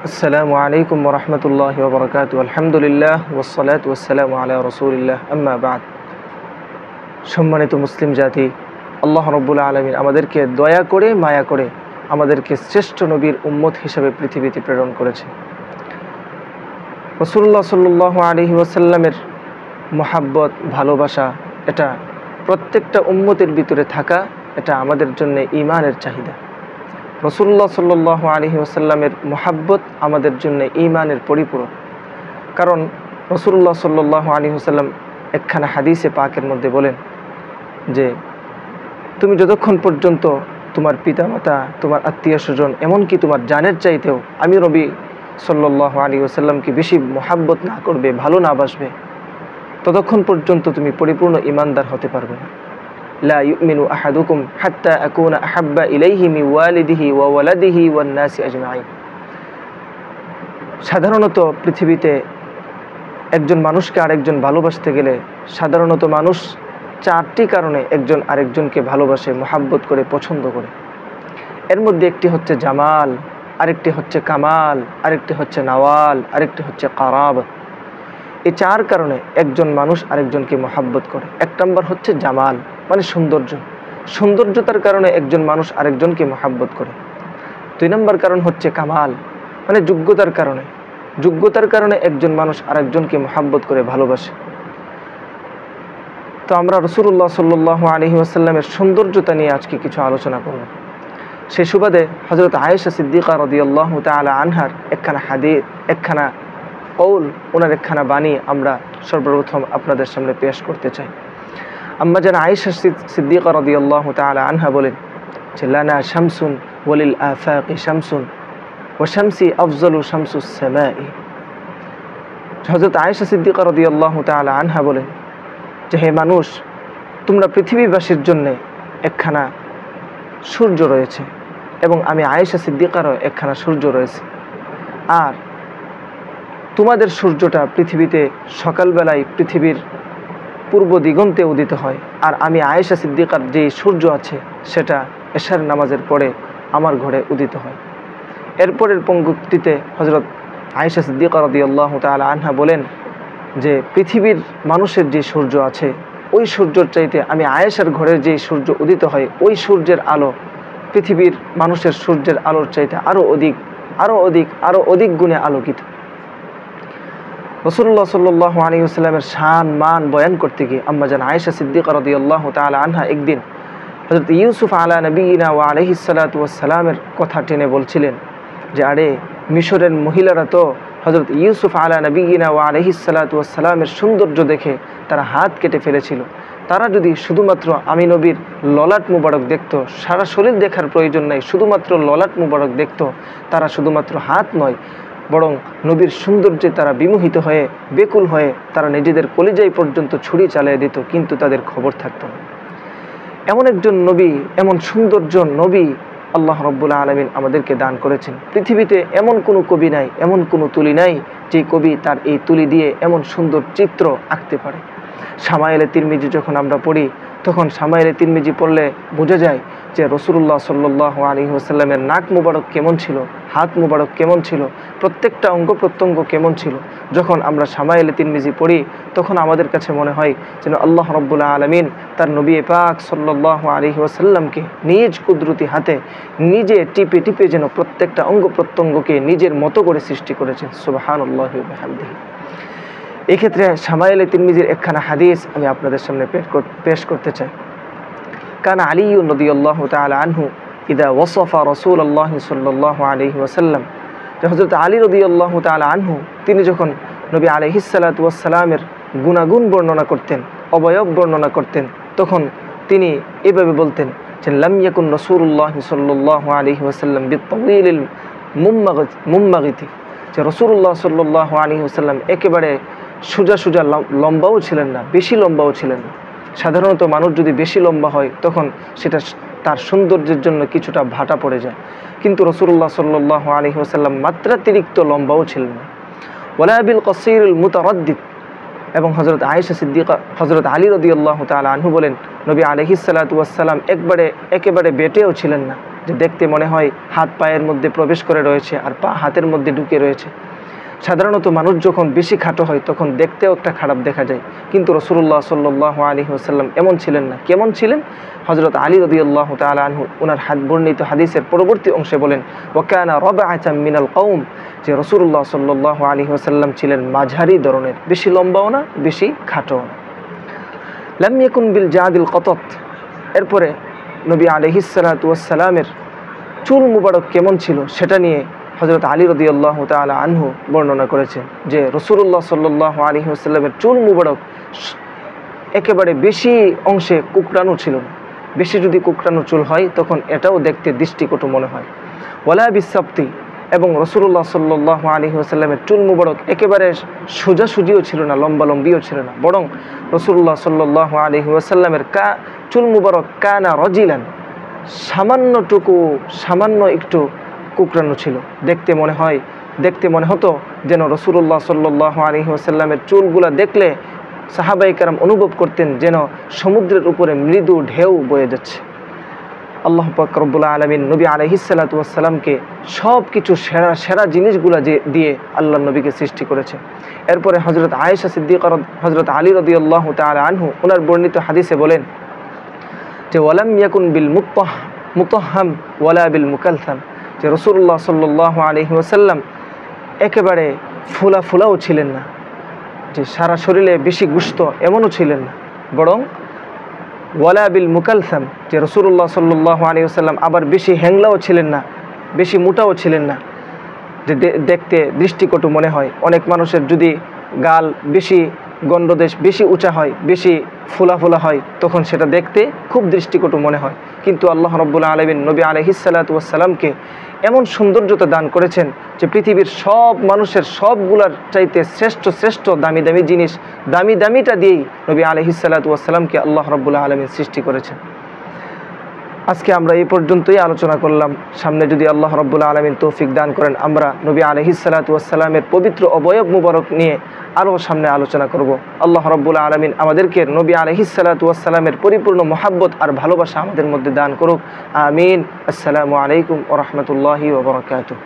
আসসালামু আলাইকুম ওয়া রাহমাতুল্লাহি ওয়া বারাকাতুহু। আলহামদুলিল্লাহ ওয়াসসালাতু ওয়াসসালামু আলা রাসূলিল্লাহ, আম্মা বা'দ। সম্মানিত মুসলিম জাতি, আল্লাহ রাব্বুল আলামিন আমাদেরকে দয়া করে মায়া করে আমাদেরকে শ্রেষ্ঠ নবীর উম্মত হিসেবে পৃথিবীতে প্রেরণ করেছে। রাসূলুল্লাহ সাল্লাল্লাহু আলাইহি ওয়াসাল্লামের মহাব্বত, ভালোবাসা, এটা প্রত্যেকটা উম্মতের ভিতরে থাকা, এটা আমাদের জন্য ঈমানের চাহিদা। রাসূলুল্লাহ সাল্লাল্লাহু আলাইহি ওয়াসাল্লামের মহাব্বত আমাদের জন্য ঈমানের পরিপূরক। কারণ রাসূলুল্লাহ সাল্লাল্লাহু আলাইহি ওয়াসাল্লাম একখানা হাদিসে পাকের মধ্যে বলেন যে তুমি যতক্ষণ পর্যন্ত তোমার পিতামাতা, তোমার আত্মীয় স্বজন, এমনকি তোমার জানের চাইতেও আমি নবী সাল্লাল্লাহু আলাইহি ওয়াসাল্লামকে বেশি মহাব্বত না করবে, ভালো না বাসবে, ততক্ষণ পর্যন্ত তুমি পরিপূর্ণ ঈমানদার হতে পারবে না। লা ইউমিনু আহাদুকুম হাত্তা আকুনা আহাব্বা ইলাইহি মিন ওয়ালিদিহি ওয়া ওয়ালাদিহি ওয়ান নাসি আজমাইন। সাধারণত পৃথিবীতে একজন মানুষকে আরেকজন ভালোবাসতে গেলে সাধারণত মানুষ চারটি কারণে একজন আরেকজনকে ভালোবাসে, মহাব্বত করে, পছন্দ করে। এর মধ্যে একটি হচ্ছে জামাল, আরেকটি হচ্ছে কামাল, আরেকটি হচ্ছে নওয়াল, আরেকটি হচ্ছে কারাবত। এই চার কারণে একজন মানুষ আরেকজনকে মহাব্বত করে। এক নম্বর হচ্ছে জামাল, মানে সৌন্দর্য। সৌন্দর্যতার কারণে একজন মানুষ আরেকজনকে মহাব্বত করে। দুই নম্বর কারণ হচ্ছে কামাল, মানে যোগ্যতার কারণে। যোগ্যতার কারণে একজন মানুষ আরেকজনকে মহাব্বত করে, ভালোবাসে। তো আমরা রাসূলুল্লাহ সাল্লাল্লাহু আলাইহি ওয়াসাল্লামের সৌন্দর্যতা নিয়ে আজকে কিছু আলোচনা করব। সেই সুবাদে হযরত আয়েশা সিদ্দিকা রাদিয়াল্লাহু তাআলা আনহার একখানা কৌল, ওনার একখানা বাণী আমরা সর্বপ্রথম আপনাদের সামনে পেশ করতে চাই। আম্মা জান আয়েশা সিদ্দিকা রাদিয়াল্লাহু তাআলা আনহা বলেন যে লানা শামসুন ওয়ালিল আফাকি শামসুন ওয়া শামসি আফজালু শামসুস সামাই। হযরত আয়েশা সিদ্দিকা রাদিয়াল্লাহু তাআলা আনহা বলেন যে হে মানুষ, তোমরা পৃথিবীবাসীর জন্য একখানা সূর্য রয়েছে এবং আমি আয়েশা সিদ্দিকারও একখানা সূর্য রয়েছে। আর তোমাদের সূর্যটা পৃথিবীতে সকালবেলায় পৃথিবীর পূর্ব দিগন্তে উদিত হয়, আর আমি আয়েশা সিদ্দিকার যে সূর্য আছে সেটা এশার নামাজের পরে আমার ঘরে উদিত হয়। এরপরের পঙ্ক্তিতে হযরত আয়েশা সিদ্দিকা রাদিয়াল্লাহু তাআলা আনহা বলেন যে পৃথিবীর মানুষের যে সূর্য আছে, ওই সূর্যের চাইতে আমি আয়েশার ঘরের যে সূর্য উদিত হয়, ওই সূর্যের আলো পৃথিবীর মানুষের সূর্যের আলোর চাইতে আরো অধিক গুণে আলোকিত। রাসূলুল্লাহ সাল্লাল্লাহু আলাইহি ওয়াসাল্লামের শান মান বয়ান করতে গিয়ে আম্মা জান আয়েশা সিদ্দিকা রাদিয়াল্লাহু তাআলা আনহা একদিন হযরত ইউসুফ আলা নবিয়িনা ওয়া আলাইহিস সালাতু ওয়াস সালামের কথা টেনে বলছিলেন যে আরে মিশরের মহিলারা তো হযরত ইউসুফ আলা নবিয়িনা ওয়া আলাইহিস সালাতু ওয়াস সালামের সৌন্দর্য দেখে তারা হাত কেটে ফেলেছিল। তারা যদি শুধুমাত্র আমি নবীর ললাট মুবারক দেখতো, সারা শরীর দেখার প্রয়োজন নাই, শুধুমাত্র ললাট মুবারক দেখতো, তারা শুধুমাত্র হাত নয় বরং নবীর সৌন্দর্যে তারা বিমোহিত হয়ে, বেকুল হয়ে তারা নিজেদের কলিজায় পর্যন্ত ছুরি চালিয়ে দিত, কিন্তু তাদের খবর থাকতো না। এমন একজন নবী, এমন সৌন্দর্য নবী আল্লাহ রাব্বুল আলামিন আমাদেরকে দান করেছেন। পৃথিবীতে এমন কোনো কবি নাই, এমন কোনো তুলি নাই যে কবি তার এই তুলি দিয়ে এমন সুন্দর চিত্র আঁকতে পারে। শামায়েলে তিরমিজি যখন আমরা পড়ি, তখন শামায়েলে তিরমিজি পড়লে বোঝা যায় যে রাসূলুল্লাহ সাল্লাল্লাহু আলাইহি ওয়াসাল্লামের নাক মুবারক কেমন ছিল, হাত মুবারক কেমন ছিল, প্রত্যেকটা অঙ্গ প্রত্যঙ্গ কেমন ছিল। যখন আমরা শামায়েলে তিরমিজি পড়ি তখন আমাদের কাছে মনে হয় যেন আল্লাহ রাব্বুল আলামিন তার নবী পাক সাল্লাল্লাহু আলাইহি ওয়াসাল্লামকে নিজ কুদরতি হাতে নিজে টিপে টিপে যেন প্রত্যেকটা অঙ্গ প্রত্যঙ্গকে নিজের মতো করে সৃষ্টি করেছেন। সুবহানাল্লাহি ওয়া বিহামদিহি। এক্ষেত্রে শামায়েলে তিরমিজির একখানা হাদিস আমি আপনাদের সামনে পেশ করতে চাই। কানা আলী রাদিয়াল্লাহু তাআলা আনহু ইদা ওয়াসাফা রাসূলুল্লাহ সাল্লাল্লাহু আলাইহি ওয়াসাল্লাম, হযরত আলী রাদিয়াল্লাহু তাআলা আনহু তিনি যখন নবী আলাইহিস সালাতু ওয়াস সালামের গুণাগুণ বর্ণনা করতেন, অবয়ব বর্ণনা করতেন, তখন তিনি এভাবে বলতেন যে লাম ইয়াকুন রাসূলুল্লাহ সাল্লাল্লাহু আলাইহি ওয়াসাল্লাম বিতাওয়িলিল মুম্মাগিতি, যে রাসূলুল্লাহ সাল্লাল্লাহু আলাইহি ওয়াসাল্লাম একেবারে সোজা লম্বাও ছিলেন না, বেশি লম্বাও ছিলেন না। সাধারণত মানুষ যদি বেশি লম্বা হয় তখন সেটা তার সৌন্দর্যের জন্য কিছুটা ভাটা পড়ে যায়, কিন্তু রাসূলুল্লাহ সাল্লাল্লাহু আলাইহি ওয়াসাল্লাম মাত্রাতিরিক্ত লম্বাও ছিলেন না। ওয়ালা বিল কাসীরিল মুতারাদ্দিদ। এবং হযরত আয়েশা সিদ্দিকা, হযরত আলী রাদিয়াল্লাহু তাআলা আনহু বলেন নবী আলাইহিস সালাতু ওয়াস সালাম একেবারে বেটেও ছিলেন না, যে দেখতে মনে হয় হাত পায়ের মধ্যে প্রবেশ করে রয়েছে আর পা হাতের মধ্যে ঢুকে রয়েছে। সাধারণত মানুষ যখন বেশি খাটো হয় তখন দেখতেও একটা খারাপ দেখা যায়, কিন্তু রাসূলুল্লাহ সাল্লাল্লাহু আলাইহি ওয়াসাল্লাম এমন ছিলেন না। কেমন ছিলেন? হযরত আলী রাদিয়াল্লাহু তাআলা আনহু ওনার বর্ণিত হাদিসের পরবর্তী অংশে বলেন, ওয়া কানা রাবআতাম মিনাল কওম, যে রাসূলুল্লাহ সাল্লাল্লাহু আলাইহি ওয়াসাল্লাম ছিলেন মাঝারি ধরনের, বেশি লম্বাও না বেশি খাটোও না। লাম ইয়াকুন বিল জাদিল কতত। এরপরে নবী আলাইহিস সালাতু ওয়াস সালামের চুল মুবারক কেমন ছিল সেটা নিয়ে হযরত আলী রাদিয়াল্লাহু তাআলা আনহু বর্ণনা করেছেন যে রাসূলুল্লাহ সাল্লাল্লাহু আলাইহি ওয়াসাল্লামের চুল মুবারক একেবারে বেশি অংশে কুকড়ানো ছিল না। বেশি যদি কুকড়ানো চুল হয় তখন এটাও দেখতে দৃষ্টিকটু মনে হয়। ওয়ালা বিসাবতি, এবং রাসূলুল্লাহ সাল্লাল্লাহু আলাইহি ওয়াসাল্লামের চুল মুবারক একেবারে সোজাসুজিও ছিল না, লম্বা লম্বিও ছিল না, বরং রাসূলুল্লাহ সাল্লাল্লাহু আলাইহি ওয়াসাল্লামের চুল মুবারক কানা রাজিলান, সামান্য একটু কুকড়ানো ছিল। দেখতে মনে হতো যেন রাসূলুল্লাহ সাল্লাল্লাহু আলাইহি ওয়াসাল্লামের চুলগুলা দেখলে সাহাবায়ে কেরাম অনুভব করতেন যেন সমুদ্রের উপরে মৃদু ঢেউ বয়ে যাচ্ছে। আল্লাহ পাক রব্বুল আলামিন নবী আলাইহিস সালাতু ওয়াস সালামকে সব কিছু সেরা জিনিসগুলা দিয়ে আল্লাহ নবীকে সৃষ্টি করেছে। এরপরে হযরত আয়েশা সিদ্দিকা হযরত আলী রাদিয়াল্লাহু তাআলা আনহু ওনার বর্ণিত হাদিসে বলেন যে ওয়ালাম ইয়াকুন বিল মুতাহহাম ওয়ালা বিল মুকালসাম, যে রাসূলুল্লাহ সাল্লাল্লাহু আলাইহি ওয়াসাল্লাম একেবারে ফুলাও ছিলেন না, যে সারা শরীরে বেশি গোশত এমনও ছিলেন না, বরং ওয়ালা বিল মুকালসাম, যে রাসূলুল্লাহ সাল্লাল্লাহু আলাইহি ওয়াসাল্লাম আবার বেশি হ্যাংলাও ছিলেন না, বেশি মোটাও ছিলেন না, যে দেখতে দৃষ্টিকটু মনে হয়। অনেক মানুষের যদি গাল বেশি গণ্ডদেশ বেশি উঁচা হয়, বেশি ফোলা হয়, তখন সেটা দেখতে খুব দৃষ্টিকটু মনে হয়। কিন্তু আল্লাহ রাব্বুল আলামিন নবী আলাইহিস সালাতু ওয়াস সালামকে এমন সৌন্দর্যতা দান করেছেন যে পৃথিবীর সব মানুষের সবগুলার চাইতে শ্রেষ্ঠ দামি জিনিস, দামিটা দিয়েই নবী আলাইহিস সালাতু ওয়াস সালামকে আল্লাহ রাব্বুল আলামিন সৃষ্টি করেছেন। আজকে আমরা এই পর্যন্তই আলোচনা করলাম। সামনে যদি আল্লাহ রাব্বুল আলামিন তৌফিক দান করেন, আমরা নবী আলাইহিস সালাতু ওয়াস সালামের পবিত্র অবয়ব মুবারক নিয়ে আরও সামনে আলোচনা করব। আল্লাহ রাব্বুল আলামিন আমাদেরকে নবী আলাইহিস সালাতু ওয়াস সালামের পরিপূর্ণ মহব্বত আর ভালোবাসা আমাদের মধ্যে দান করুক। আমিন। আসসালামু আলাইকুম ওয়া রাহমাতুল্লাহি ওয়া বারাকাতুহু।